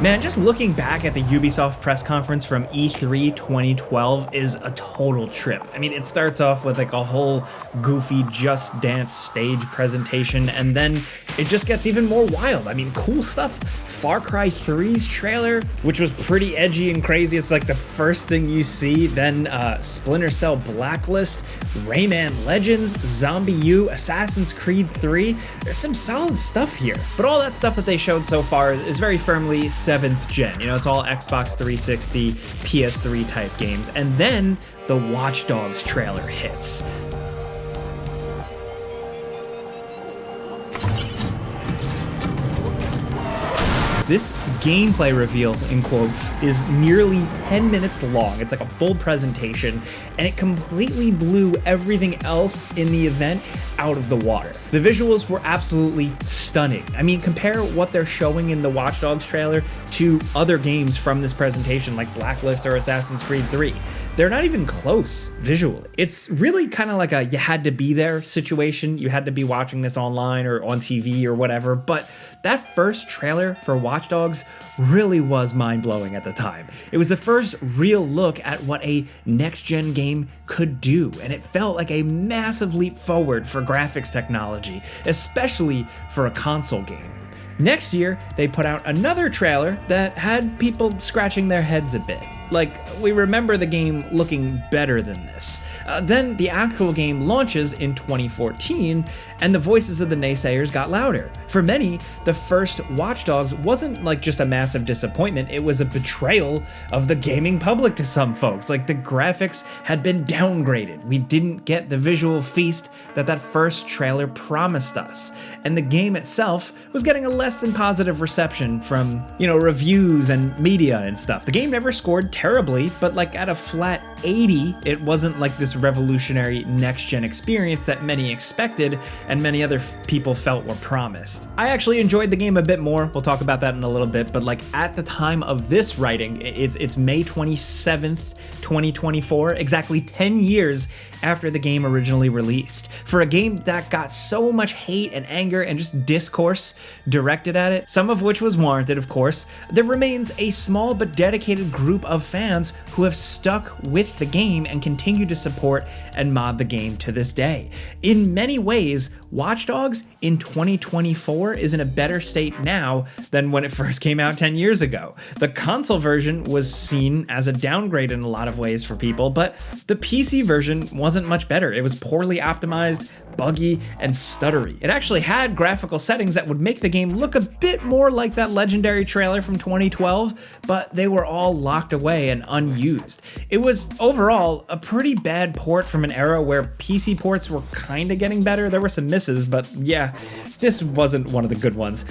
Man, just looking back at the Ubisoft press conference from E3 2012 is a total trip. I mean, it starts off with like a whole goofy Just Dance stage presentation, and then it just gets even more wild. I mean, cool stuff. Far Cry 3's trailer, which was pretty edgy and crazy. It's like the first thing you see. Then Splinter Cell Blacklist, Rayman Legends, Zombie U, Assassin's Creed 3. There's some solid stuff here. But all that stuff that they showed so far is very firmly 7th gen. You know, it's all Xbox 360, PS3 type games. And then the Watch Dogs trailer hits. This gameplay reveal, in quotes, is nearly 10 minutes long. It's like a full presentation, and it completely blew everything else in the event out of the water. The visuals were absolutely stunning. I mean, compare what they're showing in the Watch Dogs trailer to other games from this presentation like Blacklist or Assassin's Creed 3. They're not even close visually. It's really kind of like a you had to be there situation. You had to be watching this online or on TV or whatever, but that first trailer for Watch Dogs really was mind-blowing at the time. It was the first real look at what a next-gen game could do, and it felt like a massive leap forward for graphics technology, especially for a console game. Next year, they put out another trailer that had people scratching their heads a bit. Like, we remember the game looking better than this. Then the actual game launches in 2014, and the voices of the naysayers got louder. For many, the first Watch Dogs wasn't like just a massive disappointment, it was a betrayal of the gaming public to some folks. Like, the graphics had been downgraded. We didn't get the visual feast that first trailer promised us. And the game itself was getting a less than positive reception from, reviews and media and stuff. The game never scored terribly, but like at a flat 80, it wasn't like this revolutionary next-gen experience that many expected and many other people felt were promised. I actually enjoyed the game a bit more. We'll talk about that in a little bit, but like at the time of this writing, it's May 27th, 2024, exactly 10 years after the game originally released. For a game that got so much hate and anger and just discourse directed at it, some of which was warranted, of course, there remains a small but dedicated group of fans who have stuck with the game and continue to support and mod the game to this day. In many ways, Watch Dogs in 2024 is in a better state now than when it first came out 10 years ago. The console version was seen as a downgrade in a lot of ways for people, but the PC version wasn't much better. It was poorly optimized, buggy, and stuttery. It actually had graphical settings that would make the game look a bit more like that legendary trailer from 2012, but they were all locked away and unused. It was overall a pretty bad port from an era where PC ports were kind of getting better. There were some misses, but yeah, this wasn't one of the good ones.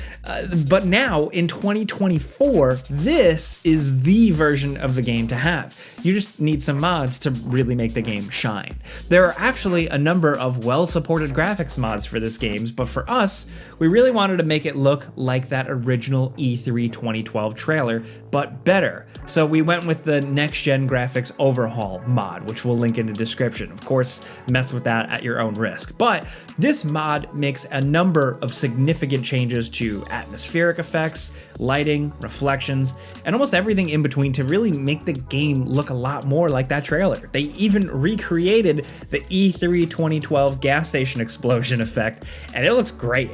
But now, in 2024, this is the version of the game to have. You just need some mods to really make the game shine. There are actually a number of well-supported graphics mods for this game, but for us, we really wanted to make it look like that original E3 2012 trailer, but better. So we went with the next-gen graphics overhaul mod, which we'll link in the description. Of course, mess with that at your own risk. But this mod makes a number of significant changes to atmospheric effects, lighting, reflections, and almost everything in between to really make the game look a lot more like that trailer. They even recreated the E3 2012 gas station explosion effect, and it looks great.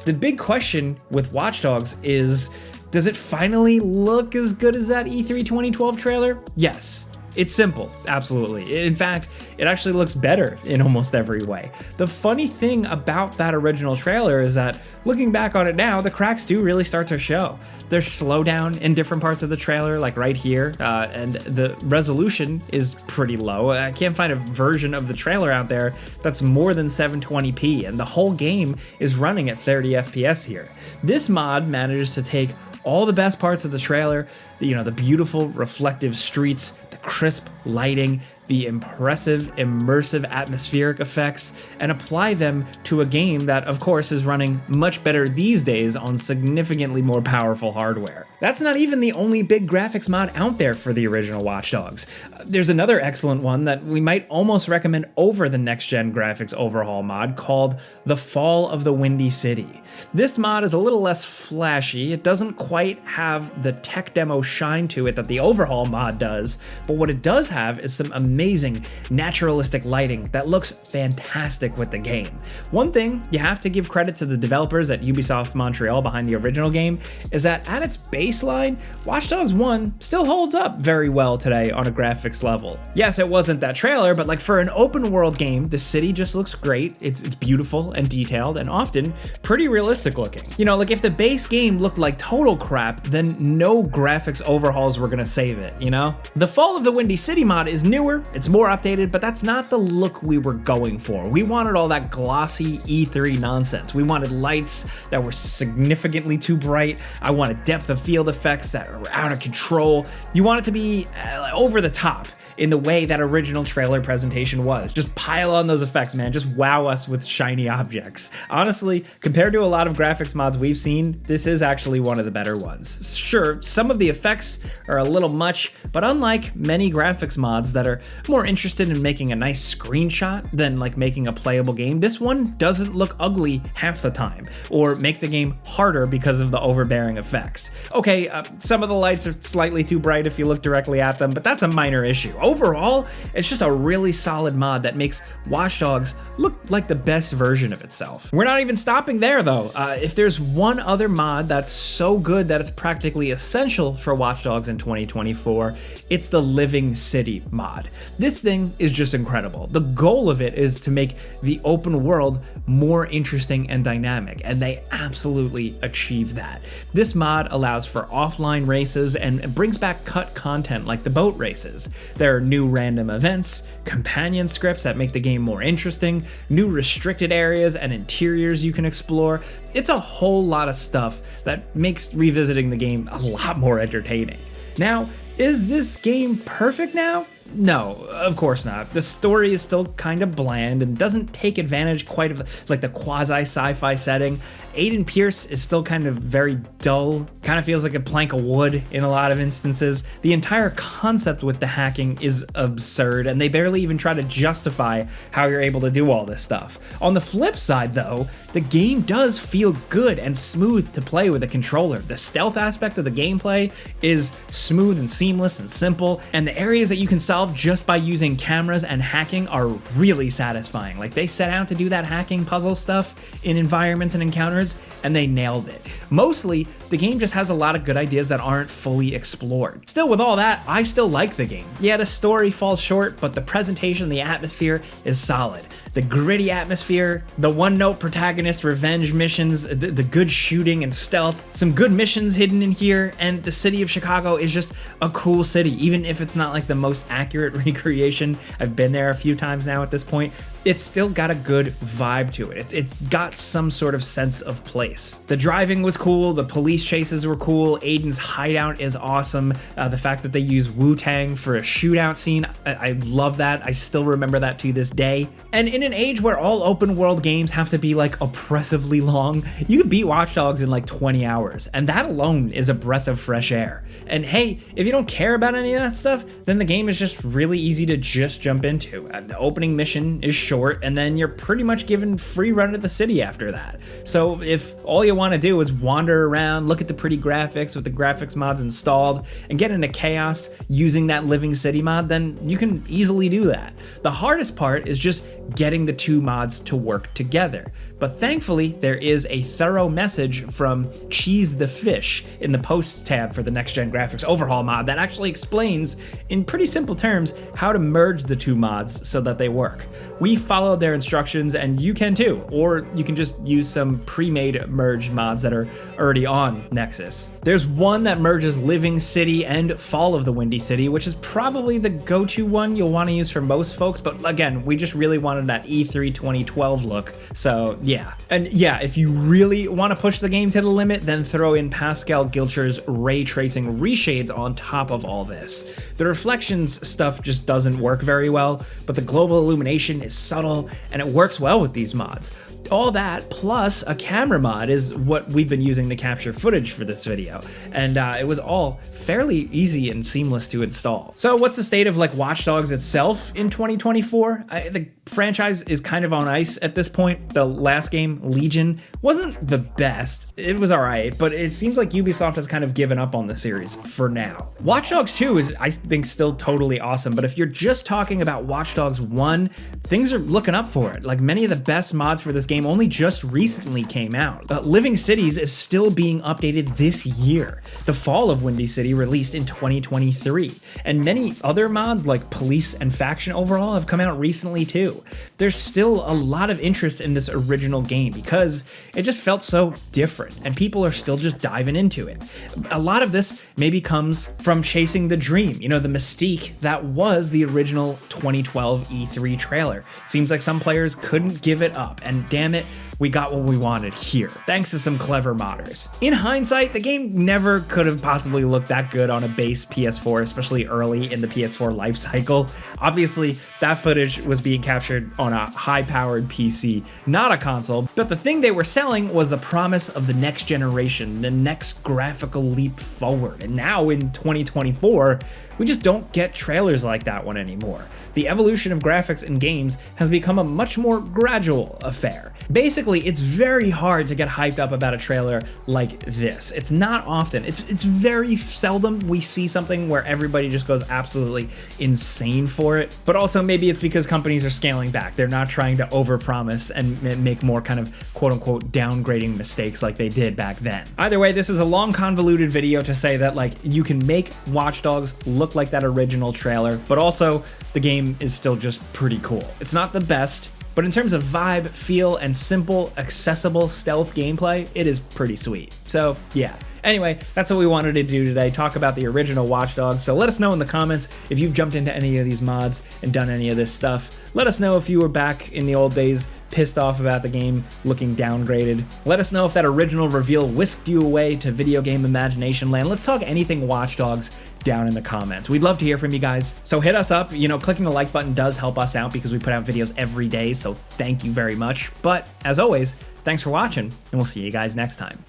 The big question with Watch Dogs is, does it finally look as good as that E3 2012 trailer? Yes. It's simple, absolutely. In fact, it actually looks better in almost every way. The funny thing about that original trailer is that, looking back on it now, the cracks do really start to show. There's slowdown in different parts of the trailer, like right here, and the resolution is pretty low. I can't find a version of the trailer out there that's more than 720p, and the whole game is running at 30 FPS here. This mod manages to take all the best parts of the trailer, the beautiful reflective streets, the crisp lighting, the impressive, immersive atmospheric effects, and apply them to a game that, of course, is running much better these days on significantly more powerful hardware. That's not even the only big graphics mod out there for the original Watch Dogs. There's another excellent one that we might almost recommend over the next-gen graphics overhaul mod called The Fall of the Windy City. This mod is a little less flashy. It doesn't quite have the tech demo shine to it that the overhaul mod does, but what it does have is some amazing naturalistic lighting that looks fantastic with the game. One thing you have to give credit to the developers at Ubisoft Montreal behind the original game is that at its baseline, Watch Dogs 1 still holds up very well today on a graphics level. Yes, it wasn't that trailer, but like for an open world game, the city just looks great. It's beautiful and detailed and often pretty realistic looking. You know, like if the base game looked like total crap, then no graphics overhauls were gonna save it, you know? The Fall of the Windy City mod is newer, it's more updated, but that's not the look we were going for. We wanted all that glossy E3 nonsense. We wanted lights that were significantly too bright. I wanted depth of field effects that were out of control. You want it to be over the top in the way that original trailer presentation was. Just pile on those effects, man. Just wow us with shiny objects. Honestly, compared to a lot of graphics mods we've seen, this is actually one of the better ones. Sure, some of the effects are a little much, but unlike many graphics mods that are more interested in making a nice screenshot than like making a playable game, this one doesn't look ugly half the time, or make the game harder because of the overbearing effects. Okay, some of the lights are slightly too bright if you look directly at them, but that's a minor issue. Overall, it's just a really solid mod that makes Watch Dogs look like the best version of itself. We're not even stopping there though. If there's one other mod that's so good that it's practically essential for Watch Dogs in 2024, it's the Living City mod. This thing is just incredible. The goal of it is to make the open world more interesting and dynamic, and they absolutely achieve that. This mod allows for offline races and brings back cut content like the boat races. There are new random events, companion scripts that make the game more interesting, new restricted areas and interiors you can explore. It's a whole lot of stuff that makes revisiting the game a lot more entertaining. Now, is this game perfect now? No, of course not. The story is still kind of bland and doesn't take advantage quite of like the quasi-sci-fi setting. Aiden Pierce is still kind of very dull, kind of feels like a plank of wood in a lot of instances. The entire concept with the hacking is absurd, and they barely even try to justify how you're able to do all this stuff. On the flip side though, the game does feel good and smooth to play with a controller. The stealth aspect of the gameplay is smooth and seamless and simple, and the areas that you can solve just by using cameras and hacking are really satisfying. Like, they set out to do that hacking puzzle stuff in environments and encounters, and they nailed it. Mostly, the game just has a lot of good ideas that aren't fully explored. Still, with all that, I still like the game. Yeah, the story falls short, but the presentation, the atmosphere is solid. The gritty atmosphere, the one-note protagonist revenge missions, the good shooting and stealth, some good missions hidden in here, and the city of Chicago is just a cool city, even if it's not like the most accurate recreation. I've been there a few times now at this point. It's still got a good vibe to it. It's got some sort of sense of place. The driving was cool, the police chases were cool, Aiden's hideout is awesome. The fact that they use Wu-Tang for a shootout scene, I love that. I still remember that to this day. And in an age where all open world games have to be like oppressively long, you could beat Watch Dogs in like 20 hours, and that alone is a breath of fresh air. And hey, if you don't care about any of that stuff, then the game is just really easy to just jump into. The opening mission is short, and then you're pretty much given free run of the city after that. So if all you want to do is wander around, look at the pretty graphics with the graphics mods installed, and get into chaos using that Living City mod, then you can easily do that. The hardest part is just getting the two mods to work together. But thankfully, there is a thorough message from Cheese the Fish in the posts tab for the Next Gen Graphics Overhaul mod that actually explains, in pretty simple terms, how to merge the two mods so that they work. We followed their instructions, and you can too, or you can just use some pre-made merge mods that are already on Nexus. There's one that merges Living City and Fall of the Windy City, which is probably the go-to one you'll want to use for most folks, but again, we just really wanted that E3 2012 look, so yeah. And yeah, if you really want to push the game to the limit, then throw in Pascal Gilcher's ray tracing reshades on top of all this. The reflections stuff just doesn't work very well, but the global illumination is subtle and it works well with these mods. All that plus a camera mod is what we've been using to capture footage for this video, and it was all fairly easy and seamless to install. So what's the state of like Watch Dogs itself in 2024? The franchise is kind of on ice at this point. The last game, Legion, wasn't the best. It was alright, but it seems like Ubisoft has kind of given up on the series for now. Watch Dogs 2 is, I think, still totally awesome, but if you're just talking about Watch Dogs 1, things are looking up for it. Like, many of the best mods for this game only just recently came out. Living Cities is still being updated this year. The Fall of Windy City released in 2023, and many other mods like Police and Faction Overhaul have come out recently too. There's still a lot of interest in this original game because it just felt so different, and people are still just diving into it. A lot of this maybe comes from chasing the dream, you know, the mystique that was the original 2012 E3 trailer. Seems like some players couldn't give it up, and damn it, we got what we wanted here, thanks to some clever modders. In hindsight, the game never could have possibly looked that good on a base PS4, especially early in the PS4 life cycle. Obviously, that footage was being captured on a high-powered PC, not a console, but the thing they were selling was the promise of the next generation, the next graphical leap forward. And now in 2024, we just don't get trailers like that one anymore. The evolution of graphics in games has become a much more gradual affair. Basically, it's very hard to get hyped up about a trailer like this. It's not often. It's very seldom we see something where everybody just goes absolutely insane for it. But also maybe it's because companies are scaling back. They're not trying to overpromise and make more kind of quote-unquote downgrading mistakes like they did back then. Either way, this was a long convoluted video to say that like you can make Watch Dogs look like that original trailer, but also the game is still just pretty cool. It's not the best, but in terms of vibe, feel, and simple, accessible stealth gameplay, it is pretty sweet. So yeah. Anyway, that's what we wanted to do today, talk about the original Watch Dogs. So let us know in the comments if you've jumped into any of these mods and done any of this stuff. Let us know if you were back in the old days, pissed off about the game looking downgraded. Let us know if that original reveal whisked you away to video game imagination land. Let's talk anything Watch Dogs down in the comments. We'd love to hear from you guys. So hit us up. You know, clicking the like button does help us out because we put out videos every day, so thank you very much. But as always, thanks for watching, and we'll see you guys next time.